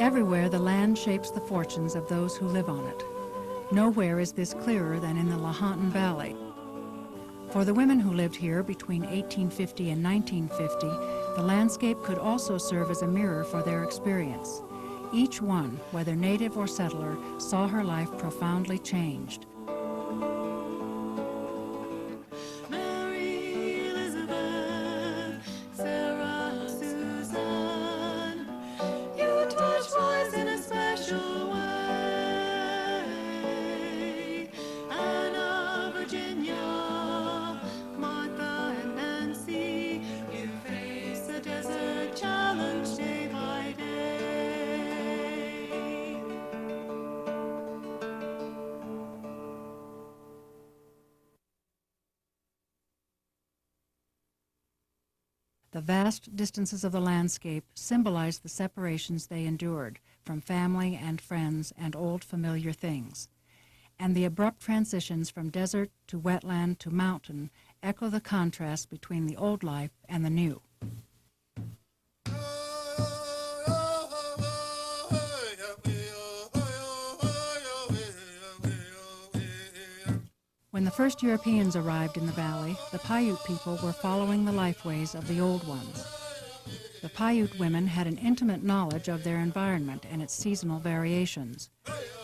Everywhere the land shapes the fortunes of those who live on it. Nowhere is this clearer than in the Lahontan Valley. For the women who lived here between 1850 and 1950, the landscape could also serve as a mirror for their experience. Each one, whether native or settler, saw her life profoundly changed. The vast distances of the landscape symbolize the separations they endured from family and friends and old familiar things. And the abrupt transitions from desert to wetland to mountain echo the contrast between the old life and the new. When the first Europeans arrived in the valley, the Paiute people were following the lifeways of the old ones. The Paiute women had an intimate knowledge of their environment and its seasonal variations.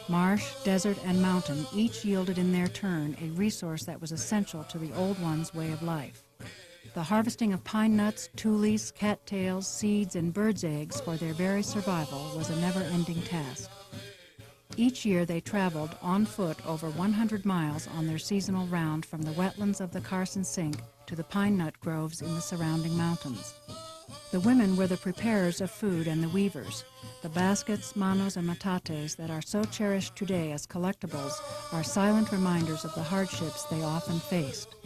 Marsh, desert, and mountain each yielded in their turn a resource that was essential to the old ones' way of life. The harvesting of pine nuts, tules, cattails, seeds, and birds' eggs for their very survival was a never-ending task. Each year they traveled on foot over 100 miles on their seasonal round from the wetlands of the Carson Sink to the pine nut groves in the surrounding mountains. The women were the preparers of food and the weavers. The baskets, manos, and matates that are so cherished today as collectibles are silent reminders of the hardships they often faced.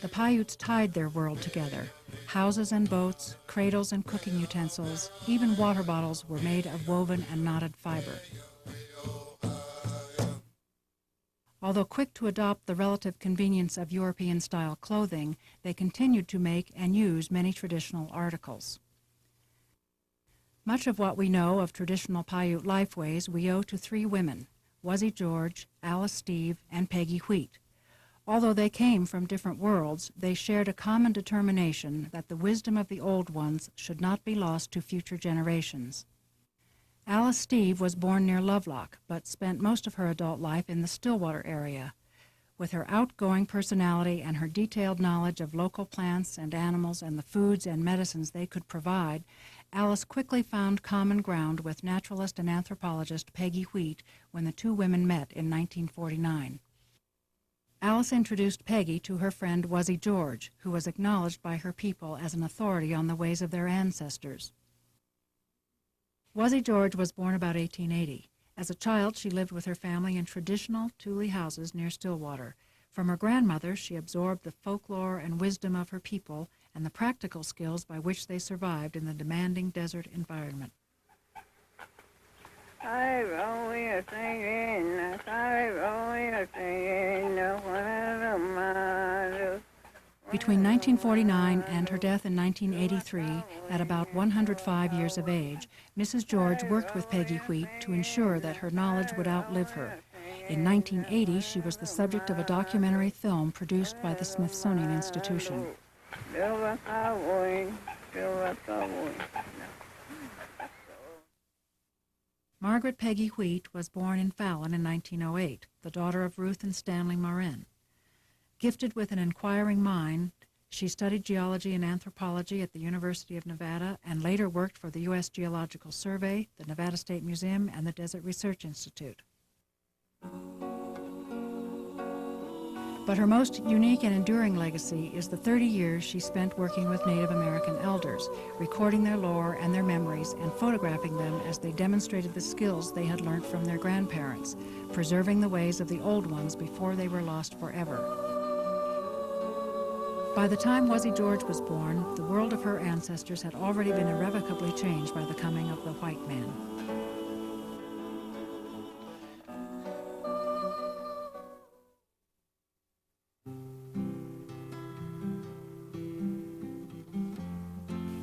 The Paiutes tied their world together. Houses and boats, cradles and cooking utensils, even water bottles were made of woven and knotted fiber. Although quick to adopt the relative convenience of European-style clothing, they continued to make and use many traditional articles. Much of what we know of traditional Paiute lifeways we owe to three women, Wuzzie George, Alice Steve, and Peggy Wheat. Although they came from different worlds, they shared a common determination that the wisdom of the old ones should not be lost to future generations. Alice Steve was born near Lovelock, but spent most of her adult life in the Stillwater area. With her outgoing personality and her detailed knowledge of local plants and animals and the foods and medicines they could provide, Alice quickly found common ground with naturalist and anthropologist Peggy Wheat when the two women met in 1949. Alice introduced Peggy to her friend Wuzzie George, who was acknowledged by her people as an authority on the ways of their ancestors. Wuzzie George was born about 1880. As a child, she lived with her family in traditional Thule houses near Stillwater. From her grandmother, she absorbed the folklore and wisdom of her people and the practical skills by which they survived in the demanding desert environment. Between 1949 and her death in 1983, at about 105 years of age, Mrs. George worked with Peggy Wheat to ensure that her knowledge would outlive her. In 1980, she was the subject of a documentary film produced by the Smithsonian Institution. Margaret Peggy Wheat was born in Fallon in 1908, the daughter of Ruth and Stanley Marean. Gifted with an inquiring mind, she studied geology and anthropology at the University of Nevada and later worked for the U.S. Geological Survey, the Nevada State Museum, and the Desert Research Institute. But her most unique and enduring legacy is the 30 years she spent working with Native American elders, recording their lore and their memories and photographing them as they demonstrated the skills they had learned from their grandparents, preserving the ways of the old ones before they were lost forever. By the time Wuzzie George was born, the world of her ancestors had already been irrevocably changed by the coming of the white man.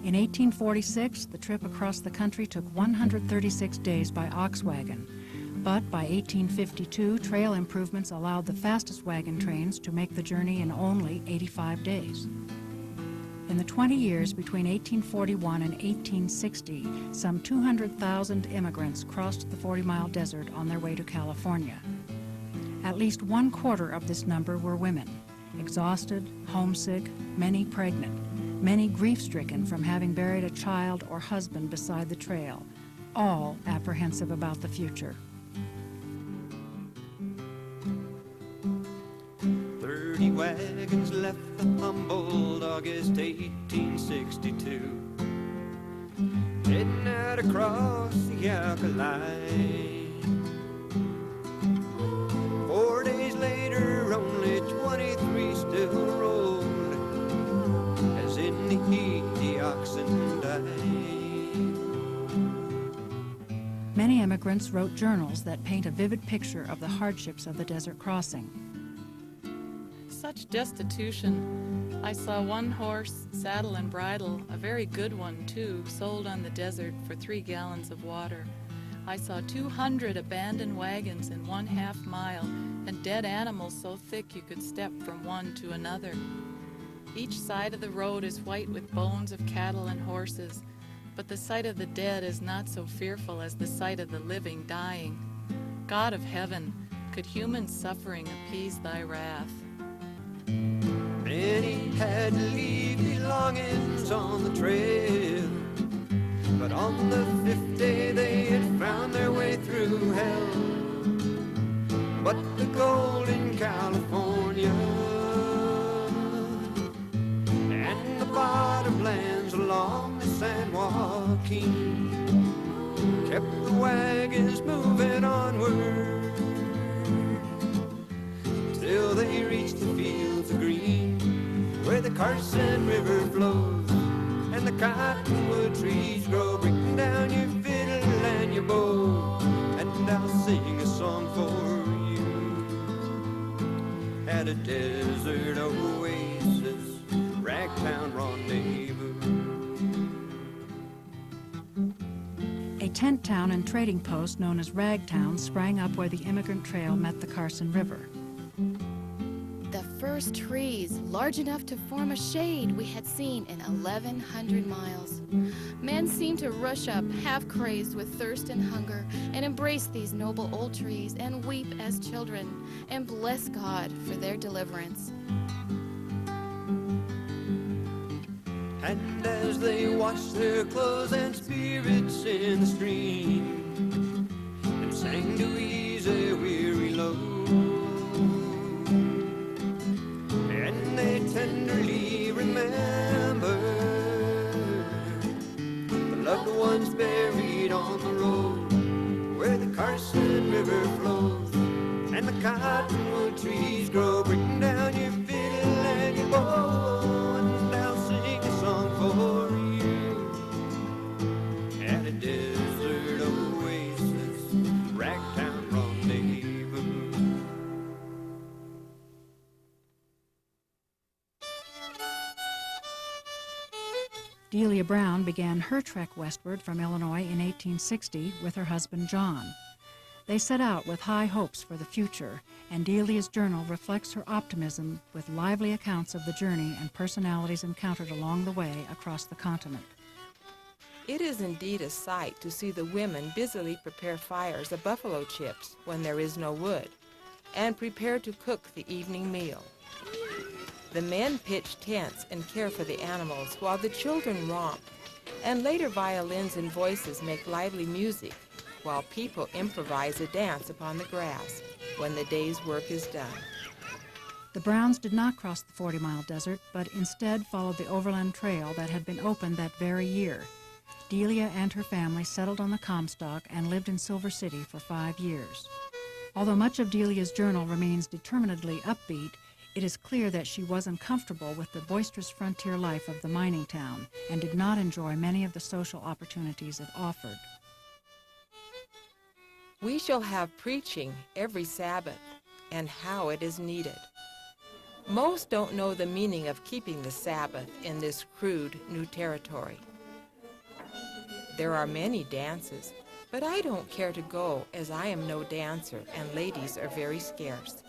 In 1846, the trip across the country took 136 days by ox wagon, but by 1852, trail improvements allowed the fastest wagon trains to make the journey in only 85 days. In the 20 years between 1841 and 1860, some 200,000 immigrants crossed the 40-mile desert on their way to California. At least 1/4 of this number were women, exhausted, homesick, many pregnant, many grief-stricken from having buried a child or husband beside the trail, all apprehensive about the future. 30 wagons left the Humboldt August 1862, heading out across the Alkali. 4 days later, only 23 still rode, as in the heat the oxen died. Many immigrants wrote journals that paint a vivid picture of the hardships of the desert crossing. Such destitution. I saw one horse, saddle and bridle, a very good one too, sold on the desert for 3 gallons of water. I saw 200 abandoned wagons in 1/2 mile, and dead animals so thick you could step from one to another. Each side of the road is white with bones of cattle and horses, but the sight of the dead is not so fearful as the sight of the living dying. God of heaven, could human suffering appease thy wrath? Many had to leave belongings on the trail, but on the 5th day they had found their way through hell. But the gold in California and the bottomlands along the San Joaquin kept the wagons moving onward till they reached the fields of green where the Carson River flows and the cottonwood trees grow. Bring down your fiddle and your bow, and I'll sing a song for you at a desert oasis, ragtown rendezvous. A tent town and trading post known as Ragtown sprang up where the immigrant trail met the Carson River. The first trees, large enough to form a shade, we had seen in 1,100 miles. Men seemed to rush up, half crazed with thirst and hunger, and embrace these noble old trees and weep as children, and bless God for their deliverance. And as they washed their clothes and spirits in the stream, and sang to ease a weary load, and they tenderly remembered the loved ones buried on the road where the Carson River flows and the cottonwood trees grow. Bring down your fiddle and your bow, and I'll sing a song for you at a desert oasis, ragtown rendezvous. Delia Brown began her trek westward from Illinois in 1860 with her husband John. They set out with high hopes for the future, and Delia's journal reflects her optimism with lively accounts of the journey and personalities encountered along the way across the continent. It is indeed a sight to see the women busily prepare fires of buffalo chips when there is no wood, and prepare to cook the evening meal. The men pitch tents and care for the animals while the children romp, and later violins and voices make lively music, while people improvise a dance upon the grass when the day's work is done. The Browns did not cross the 40-mile desert, but instead followed the overland trail that had been opened that very year. Delia and her family settled on the Comstock and lived in Silver City for 5 years. Although much of Delia's journal remains determinedly upbeat, it is clear that she was uncomfortable with the boisterous frontier life of the mining town and did not enjoy many of the social opportunities it offered. We shall have preaching every Sabbath, and how it is needed. Most don't know the meaning of keeping the Sabbath in this crude new territory. There are many dances, but I don't care to go as I am no dancer and ladies are very scarce.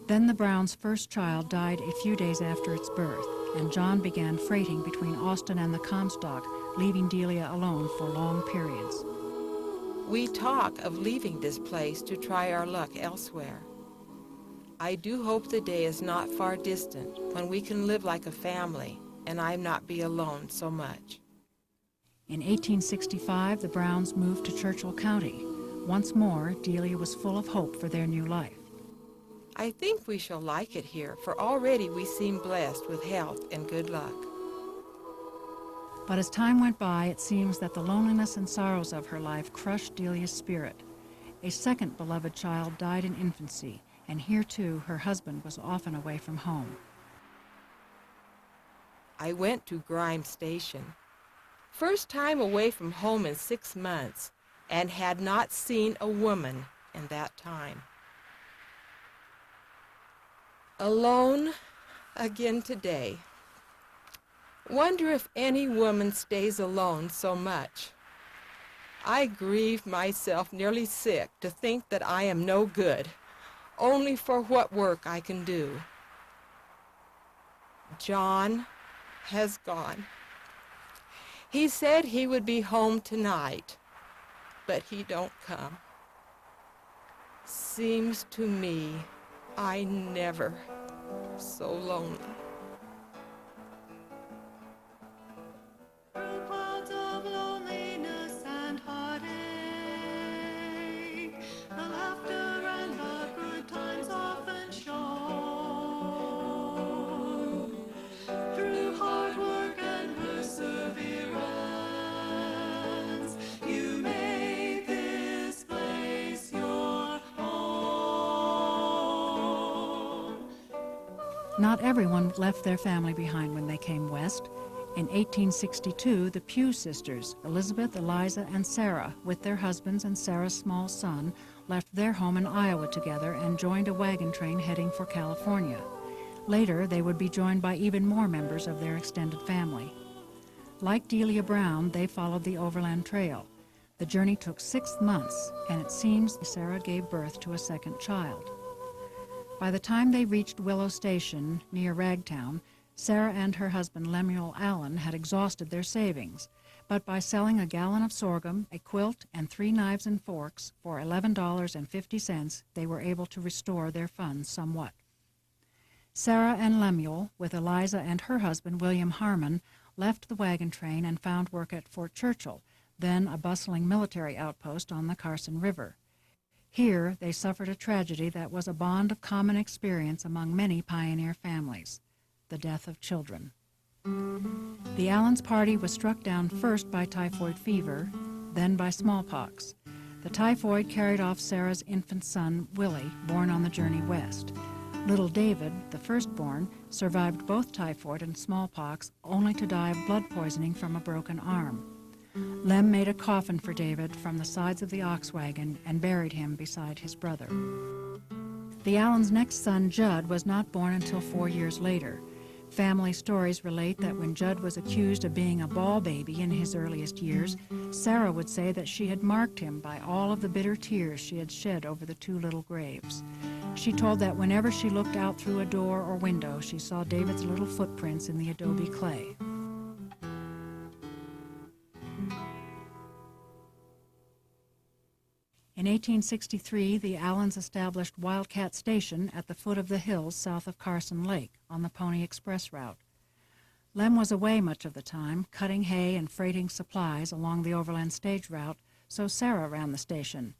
Then the Browns' first child died a few days after its birth, and John began freighting between Austin and the Comstock, leaving Delia alone for long periods. We talk of leaving this place to try our luck elsewhere. I do hope the day is not far distant when we can live like a family and I not be alone so much. In 1865, the Browns moved to Churchill County. Once more, Delia was full of hope for their new life. I think we shall like it here, for already we seem blessed with health and good luck. But as time went by, it seems that the loneliness and sorrows of her life crushed Delia's spirit. A second beloved child died in infancy, and here too her husband was often away from home. I went to Grimes Station. First time away from home in 6 months, and had not seen a woman in that time. Alone again today. Wonder if any woman stays alone so much. I grieve myself nearly sick to think that I am no good, only for what work I can do. John has gone. He said he would be home tonight, but he don't come. Seems to me I never so lonely. Through clouds of loneliness and heartache, the laughter and the good times often shown. Through hard work and perseverance, you made this place your home. Not everyone left their family behind when they came west. In 1862, the Peugh sisters, Elizabeth, Eliza, and Sarah, with their husbands and Sarah's small son, left their home in Iowa together and joined a wagon train heading for California. Later, they would be joined by even more members of their extended family. Like Delia Brown, they followed the Overland Trail. The journey took 6 months, and it seems Sarah gave birth to a second child. By the time they reached Willow Station, near Ragtown, Sarah and her husband Lemuel Allen had exhausted their savings, but by selling a gallon of sorghum, a quilt, and 3 knives and forks for $11.50, they were able to restore their funds somewhat. Sarah and Lemuel, with Eliza and her husband William Harmon, left the wagon train and found work at Fort Churchill, then a bustling military outpost on the Carson River. Here they suffered a tragedy that was a bond of common experience among many pioneer families: the death of children. The Allens party was struck down first by typhoid fever, then by smallpox. The typhoid carried off Sarah's infant son, Willie, born on the journey west. Little David, the firstborn, survived both typhoid and smallpox, only to die of blood poisoning from a broken arm. Lem made a coffin for David from the sides of the ox wagon and buried him beside his brother. The Allens' next son, Judd, was not born until 4 years later. Family stories relate that when Judd was accused of being a ball baby in his earliest years, Sarah would say that she had marked him by all of the bitter tears she had shed over the 2 little graves. She told that whenever she looked out through a door or window, she saw David's little footprints in the adobe clay. In 1863, the Allens established Wildcat Station at the foot of the hills south of Carson Lake on the Pony Express route. Lem was away much of the time, cutting hay and freighting supplies along the overland stage route, so Sarah ran the station.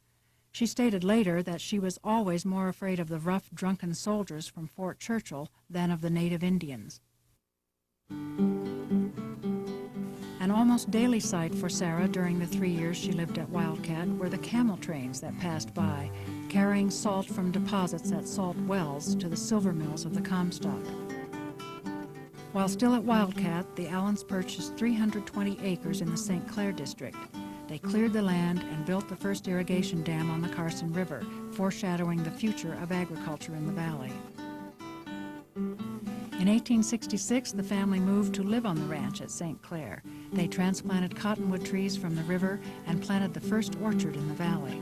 She stated later that she was always more afraid of the rough, drunken soldiers from Fort Churchill than of the native Indians. An almost daily sight for Sarah during the 3 years she lived at Wildcat were the camel trains that passed by, carrying salt from deposits at salt wells to the silver mills of the Comstock. While still at Wildcat, the Allens purchased 320 acres in the St. Clair district. They cleared the land and built the first irrigation dam on the Carson River, foreshadowing the future of agriculture in the valley. In 1866, the family moved to live on the ranch at St. Clair. They transplanted cottonwood trees from the river and planted the first orchard in the valley.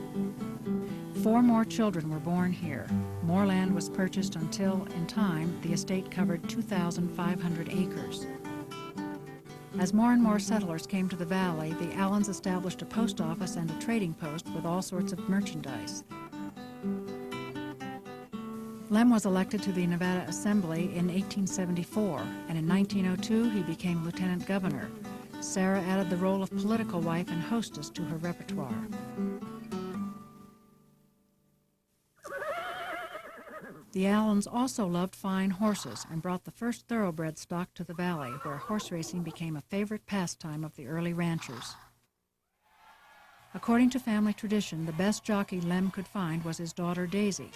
4 more children were born here. More land was purchased until, in time, the estate covered 2,500 acres. As more and more settlers came to the valley, the Allens established a post office and a trading post with all sorts of merchandise. Lem was elected to the Nevada Assembly in 1874, and in 1902 he became lieutenant governor. Sarah added the role of political wife and hostess to her repertoire. The Allens also loved fine horses and brought the first thoroughbred stock to the valley, where horse racing became a favorite pastime of the early ranchers. According to family tradition, the best jockey Lem could find was his daughter Daisy.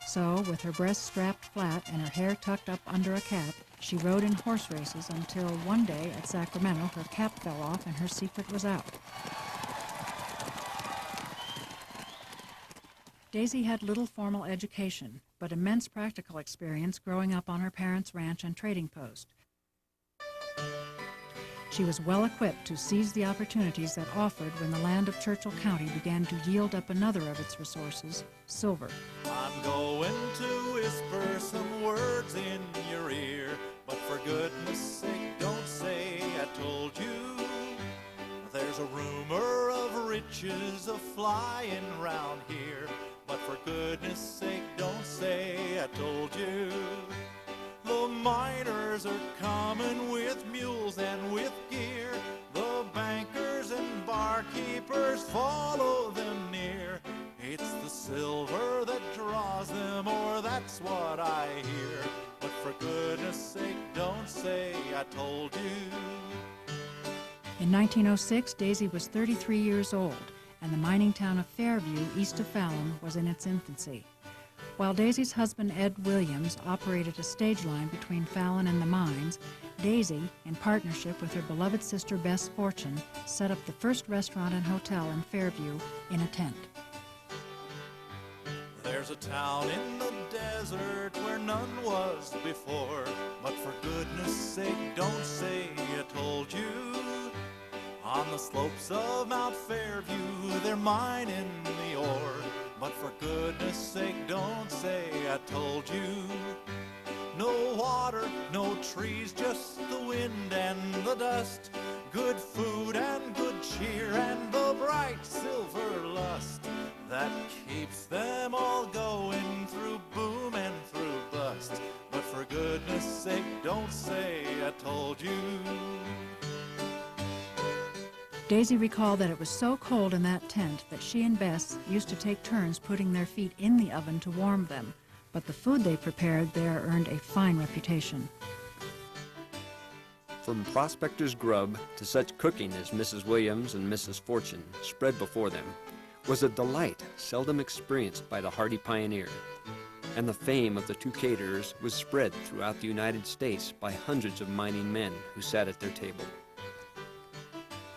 So, with her breasts strapped flat and her hair tucked up under a cap, she rode in horse races until one day at Sacramento her cap fell off and her secret was out. Daisy had little formal education, but immense practical experience growing up on her parents' ranch and trading post. She was well equipped to seize the opportunities that offered when the land of Churchill County began to yield up another of its resources, silver. I'm going to whisper some words in your ear, but for goodness sake don't say I told you. There's a rumor of riches a-flying round here, but for goodness sake don't say I told you. The miners are coming with mules and with gear. The bankers and barkeepers follow them near. It's the silver that draws them, or that's what I hear. But for goodness sake, don't say I told you. In 1906, Daisy was 33 years old, and the mining town of Fairview, east of Fallon, was in its infancy. While Daisy's husband, Ed Williams, operated a stage line between Fallon and the mines, Daisy, in partnership with her beloved sister Bess Fortune, set up the first restaurant and hotel in Fairview in a tent. There's a town in the desert where none was before, but for goodness sake don't say I told you. On the slopes of Mount Fairview they're mining the ore, but for goodness sake don't say I told you. No water, no trees, just the wind and the dust, good food and good cheer and the bright silver lust that keeps them all going through boom and through bust. But for goodness sake don't say I told you. Daisy recalled that it was so cold in that tent that she and Bess used to take turns putting their feet in the oven to warm them, but the food they prepared there earned a fine reputation. From prospector's grub to such cooking as Mrs. Williams and Mrs. Fortune spread before them was a delight seldom experienced by the hardy pioneer, and the fame of the two caterers was spread throughout the United States by hundreds of mining men who sat at their table.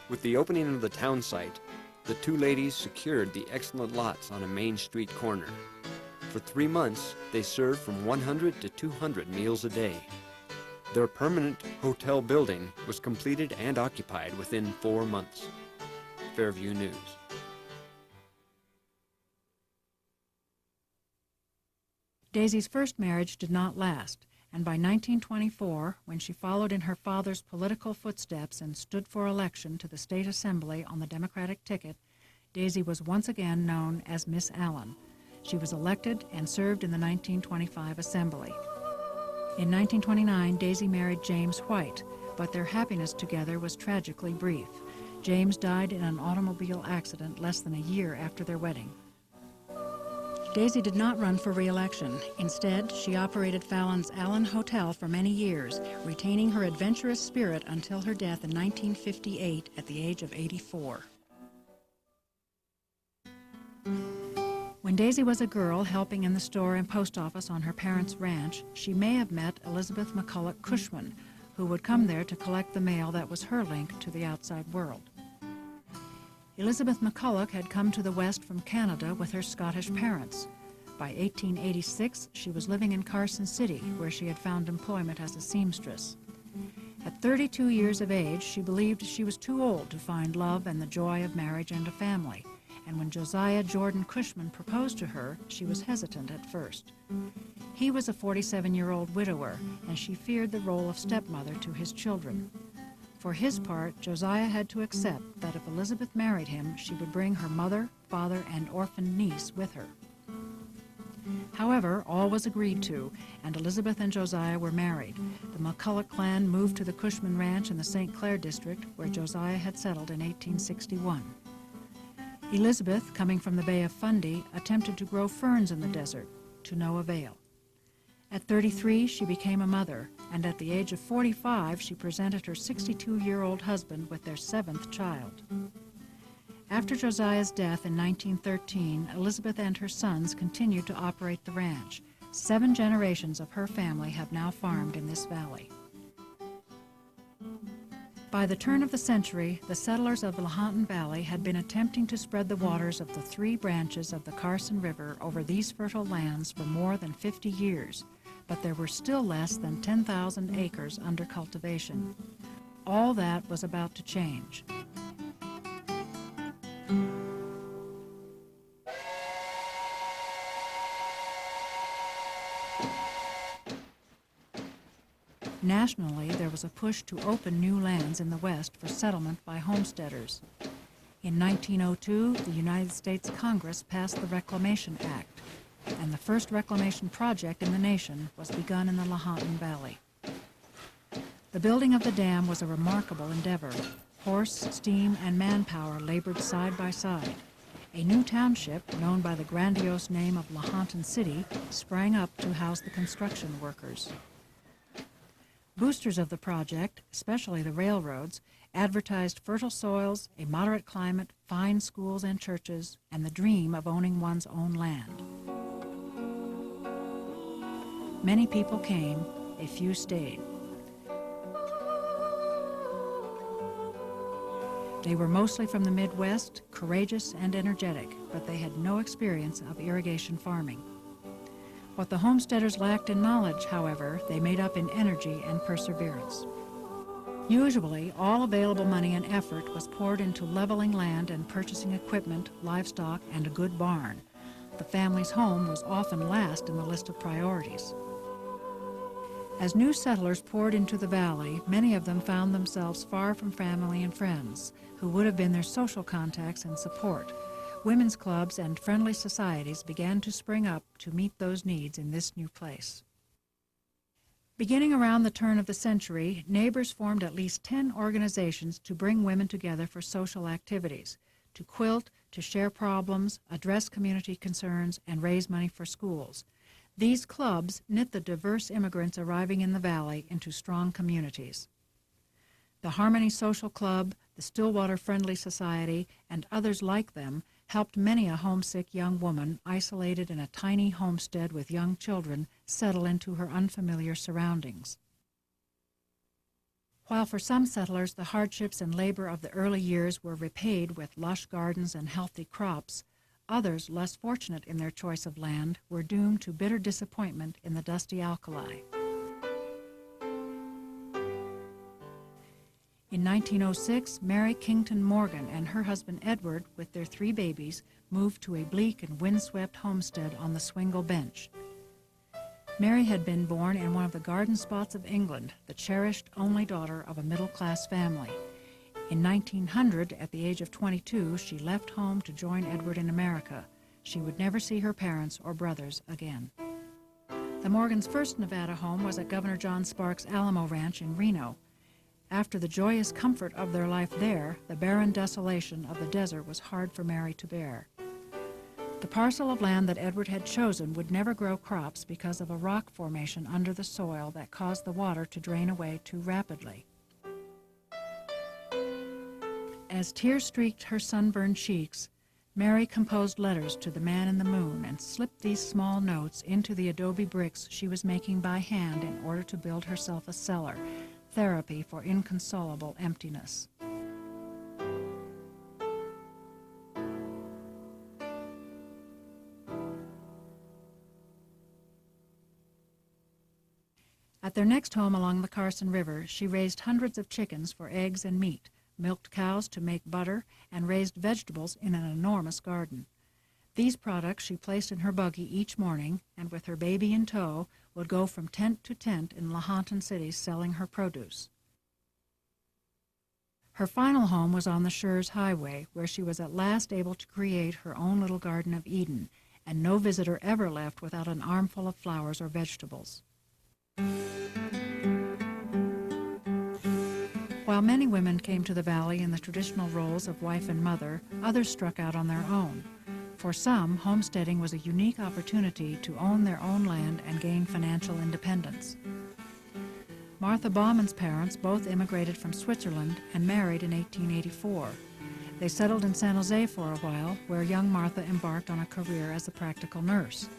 With the opening of the town site, the two ladies secured the excellent lots on a main street corner. For 3 months, they served from 100 to 200 meals a day. Their permanent hotel building was completed and occupied within 4 months. Fairview News. Daisy's first marriage did not last, and by 1924, when she followed in her father's political footsteps and stood for election to the state assembly on the Democratic ticket, Daisy was once again known as Miss Allen. She was elected and served in the 1925 assembly. In 1929, Daisy married James White, but their happiness together was tragically brief. James died in an automobile accident less than a year after their wedding. Daisy did not run for re-election. Instead, she operated Fallon's Allen Hotel for many years, retaining her adventurous spirit until her death in 1958 at the age of 84. When Daisy was a girl helping in the store and post office on her parents' ranch, she may have met Elizabeth McCulloch Cushman, who would come there to collect the mail that was her link to the outside world. Elizabeth McCulloch had come to the West from Canada with her Scottish parents. By 1886, she was living in Carson City, where she had found employment as a seamstress. At 32 years of age, she believed she was too old to find love and the joy of marriage and a family, and when Josiah Jordan Cushman proposed to her, she was hesitant at first. He was a 47-year-old widower, and she feared the role of stepmother to his children. For his part, Josiah had to accept that if Elizabeth married him, she would bring her mother, father, and orphaned niece with her. However, all was agreed to, and Elizabeth and Josiah were married. The McCulloch clan moved to the Cushman Ranch in the St. Clair district, where Josiah had settled in 1861. Elizabeth, coming from the Bay of Fundy, attempted to grow ferns in the desert, to no avail. At 33, she became a mother, and at the age of 45, she presented her 62-year-old husband with their 7th child. After Josiah's death in 1913, Elizabeth and her sons continued to operate the ranch. 7 generations of her family have now farmed in this valley. By the turn of the century, the settlers of the Lahontan Valley had been attempting to spread the waters of the 3 branches of the Carson River over these fertile lands for more than 50 years, but there were still less than 10,000 acres under cultivation. All that was about to change. Nationally, there was a push to open new lands in the West for settlement by homesteaders. In 1902, the United States Congress passed the Reclamation Act, and the first reclamation project in the nation was begun in the Lahontan Valley. The building of the dam was a remarkable endeavor. Horse, steam, and manpower labored side by side. A new township, known by the grandiose name of Lahontan City, sprang up to house the construction workers. Boosters of the project, especially the railroads, advertised fertile soils, a moderate climate, fine schools and churches, and the dream of owning one's own land. Many people came, a few stayed. They were mostly from the Midwest, courageous and energetic, but they had no experience of irrigation farming. What the homesteaders lacked in knowledge, however, they made up in energy and perseverance. Usually, all available money and effort was poured into leveling land and purchasing equipment, livestock, and a good barn. The family's home was often last in the list of priorities. As new settlers poured into the valley, many of them found themselves far from family and friends, who would have been their social contacts and support. Women's clubs and friendly societies began to spring up to meet those needs in this new place. Beginning around the turn of the century, neighbors formed at least 10 organizations to bring women together for social activities, to quilt, to share problems, address community concerns, and raise money for schools. These clubs knit the diverse immigrants arriving in the valley into strong communities. The Harmony Social Club, the Stillwater Friendly Society, and others like them helped many a homesick young woman isolated in a tiny homestead with young children settle into her unfamiliar surroundings. While for some settlers the hardships and labor of the early years were repaid with lush gardens and healthy crops, others, less fortunate in their choice of land, were doomed to bitter disappointment in the dusty alkali. In 1906, Mary Kington Morgan and her husband Edward, with their 3 babies, moved to a bleak and windswept homestead on the Swingle Bench. Mary had been born in one of the garden spots of England, the cherished only daughter of a middle-class family. In 1900, at the age of 22, she left home to join Edward in America. She would never see her parents or brothers again. The Morgans' first Nevada home was at Governor John Sparks' Alamo Ranch in Reno. After the joyous comfort of their life there, the barren desolation of the desert was hard for Mary to bear. The parcel of land that Edward had chosen would never grow crops because of a rock formation under the soil that caused the water to drain away too rapidly. As tears streaked her sunburned cheeks, Mary composed letters to the man in the moon and slipped these small notes into the adobe bricks she was making by hand in order to build herself a cellar, therapy for inconsolable emptiness. At their next home along the Carson River, she raised hundreds of chickens for eggs and meat, milked cows to make butter, and raised vegetables in an enormous garden. These products she placed in her buggy each morning, and with her baby in tow, would go from tent to tent in Lahontan City selling her produce. Her final home was on the Schurz Highway, where she was at last able to create her own little Garden of Eden, and no visitor ever left without an armful of flowers or vegetables. While many women came to the valley in the traditional roles of wife and mother, others struck out on their own. For some, homesteading was a unique opportunity to own their own land and gain financial independence. Martha Baumann's parents both immigrated from Switzerland and married in 1884. They settled in San Jose for a while, where young Martha embarked on a career as a practical nurse.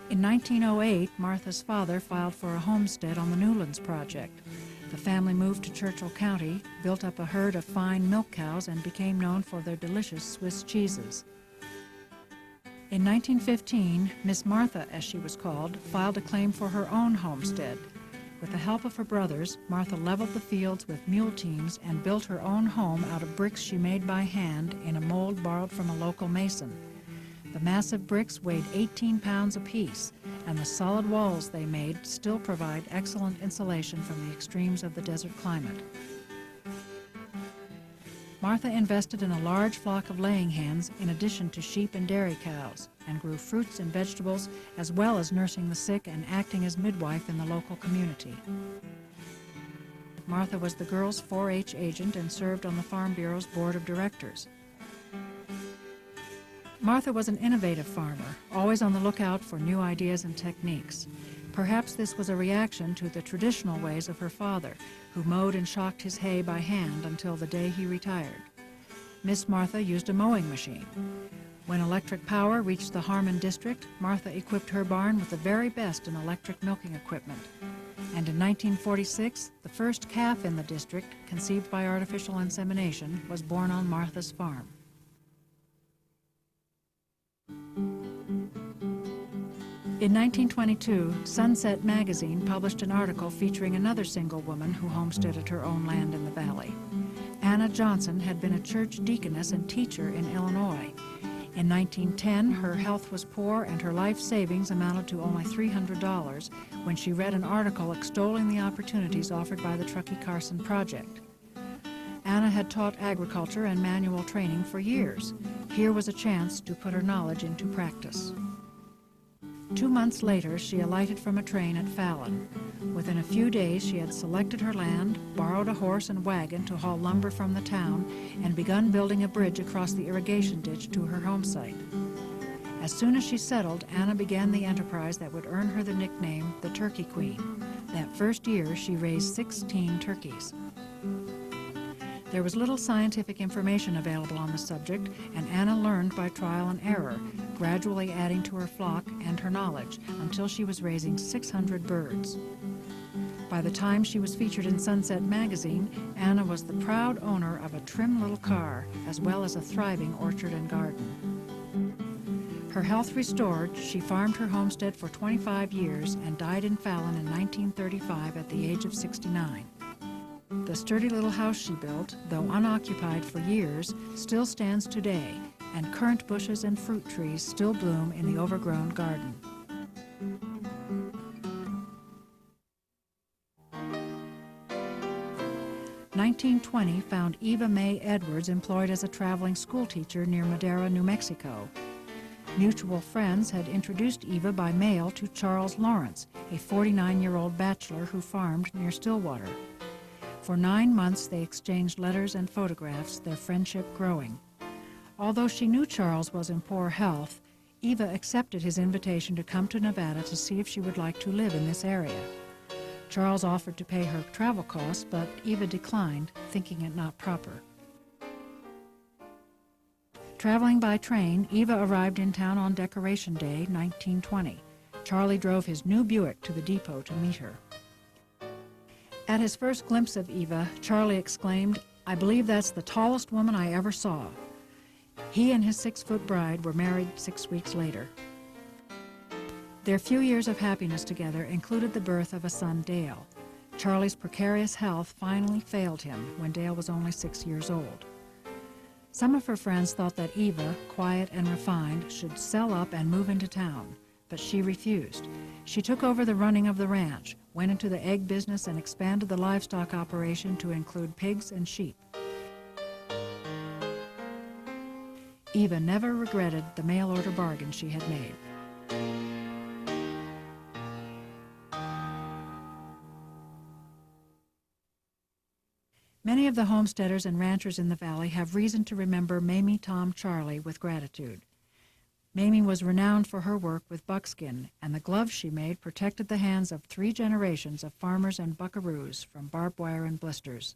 In 1908, Martha's father filed for a homestead on the Newlands Project. The family moved to Churchill County, built up a herd of fine milk cows, and became known for their delicious Swiss cheeses. In 1915, Miss Martha, as she was called, filed a claim for her own homestead. With the help of her brothers, Martha leveled the fields with mule teams and built her own home out of bricks she made by hand in a mold borrowed from a local mason. The massive bricks weighed 18 pounds apiece, and the solid walls they made still provide excellent insulation from the extremes of the desert climate. Martha invested in a large flock of laying hens in addition to sheep and dairy cows, and grew fruits and vegetables, as well as nursing the sick and acting as midwife in the local community. Martha was the girls' 4-H agent and served on the Farm Bureau's board of directors. Martha was an innovative farmer, always on the lookout for new ideas and techniques. Perhaps this was a reaction to the traditional ways of her father, who mowed and shocked his hay by hand until the day he retired. Miss Martha used a mowing machine. When electric power reached the Harmon district, Martha equipped her barn with the very best in electric milking equipment. And in 1946, the first calf in the district, conceived by artificial insemination, was born on Martha's farm. In 1922, Sunset magazine published an article featuring another single woman who homesteaded her own land in the valley. Anna Johnson had been a church deaconess and teacher in Illinois. In 1910, her health was poor and her life savings amounted to only $300 when she read an article extolling the opportunities offered by the Truckee Carson Project. Anna had taught agriculture and manual training for years. Here was a chance to put her knowledge into practice. 2 months later, she alighted from a train at Fallon. Within a few days, she had selected her land, borrowed a horse and wagon to haul lumber from the town, and begun building a bridge across the irrigation ditch to her home site. As soon as she settled, Anna began the enterprise that would earn her the nickname the Turkey Queen. That first year, she raised 16 turkeys. There was little scientific information available on the subject, and Anna learned by trial and error, gradually adding to her flock and her knowledge until she was raising 600 birds. By the time she was featured in Sunset magazine, Anna was the proud owner of a trim little car, as well as a thriving orchard and garden. Her health restored, she farmed her homestead for 25 years and died in Fallon in 1935 at the age of 69. The sturdy little house she built, though unoccupied for years, still stands today, and currant bushes and fruit trees still bloom in the overgrown garden. "1920 found Eva Mae Edwards employed as a traveling schoolteacher near Madera, New Mexico. Mutual friends had introduced Eva by mail to Charles Lawrence, a 49-year-old bachelor who farmed near Stillwater. For 9 months they exchanged letters and photographs, their friendship growing. Although she knew Charles was in poor health, Eva accepted his invitation to come to Nevada to see if she would like to live in this area. Charles offered to pay her travel costs, but Eva declined, thinking it not proper. Traveling by train, Eva arrived in town on Decoration Day, 1920. Charley drove his new Buick to the depot to meet her. At his first glimpse of Eva, Charley exclaimed, "I believe that's the tallest woman I ever saw." He and his 6-foot bride were married 6 weeks later. Their few years of happiness together included the birth of a son, Dale. Charley's precarious health finally failed him when Dale was only 6 years old. Some of her friends thought that Eva, quiet and refined, should sell up and move into town, but she refused. She took over the running of the ranch, went into the egg business, and expanded the livestock operation to include pigs and sheep. Eva never regretted the mail-order bargain she had made. Many of the homesteaders and ranchers in the valley have reason to remember Mamie Tom Charley with gratitude. Mamie was renowned for her work with buckskin, and the gloves she made protected the hands of 3 generations of farmers and buckaroos from barbed wire and blisters.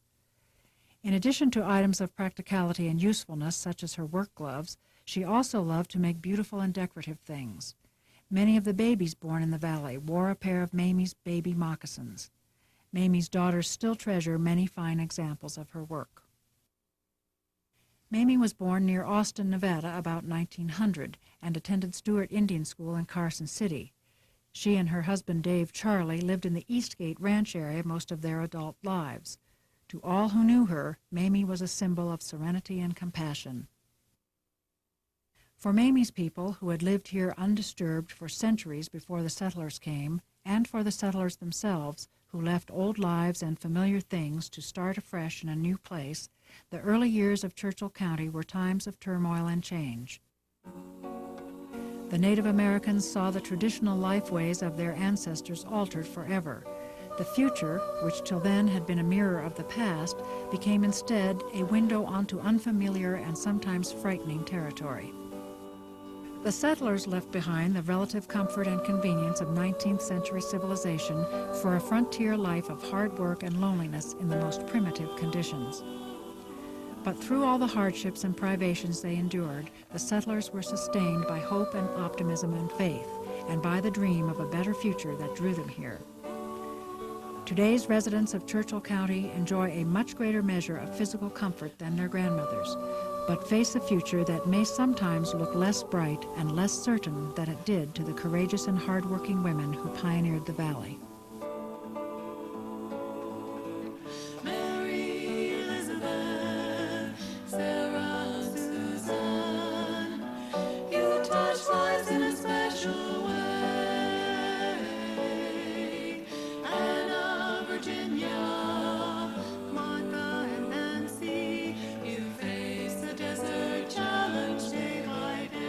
In addition to items of practicality and usefulness, such as her work gloves, she also loved to make beautiful and decorative things. Many of the babies born in the valley wore a pair of Mamie's baby moccasins. Mamie's daughters still treasure many fine examples of her work. Mamie was born near Austin, Nevada, about 1900, and attended Stewart Indian School in Carson City. She and her husband, Dave Charley, lived in the Eastgate Ranch area most of their adult lives. To all who knew her, Mamie was a symbol of serenity and compassion. For Mamie's people, who had lived here undisturbed for centuries before the settlers came, and for the settlers themselves, who left old lives and familiar things to start afresh in a new place, the early years of Churchill County were times of turmoil and change. The Native Americans saw the traditional lifeways of their ancestors altered forever. The future, which till then had been a mirror of the past, became instead a window onto unfamiliar and sometimes frightening territory. The settlers left behind the relative comfort and convenience of 19th century civilization for a frontier life of hard work and loneliness in the most primitive conditions. But through all the hardships and privations they endured, the settlers were sustained by hope and optimism and faith, and by the dream of a better future that drew them here. Today's residents of Churchill County enjoy a much greater measure of physical comfort than their grandmothers, but face a future that may sometimes look less bright and less certain than it did to the courageous and hardworking women who pioneered the valley. Mary, Elizabeth, Sarah, Susan, you touch lives in a special way. Anna, Virginia, Martha, and Nancy, you face the desert challenge day by day.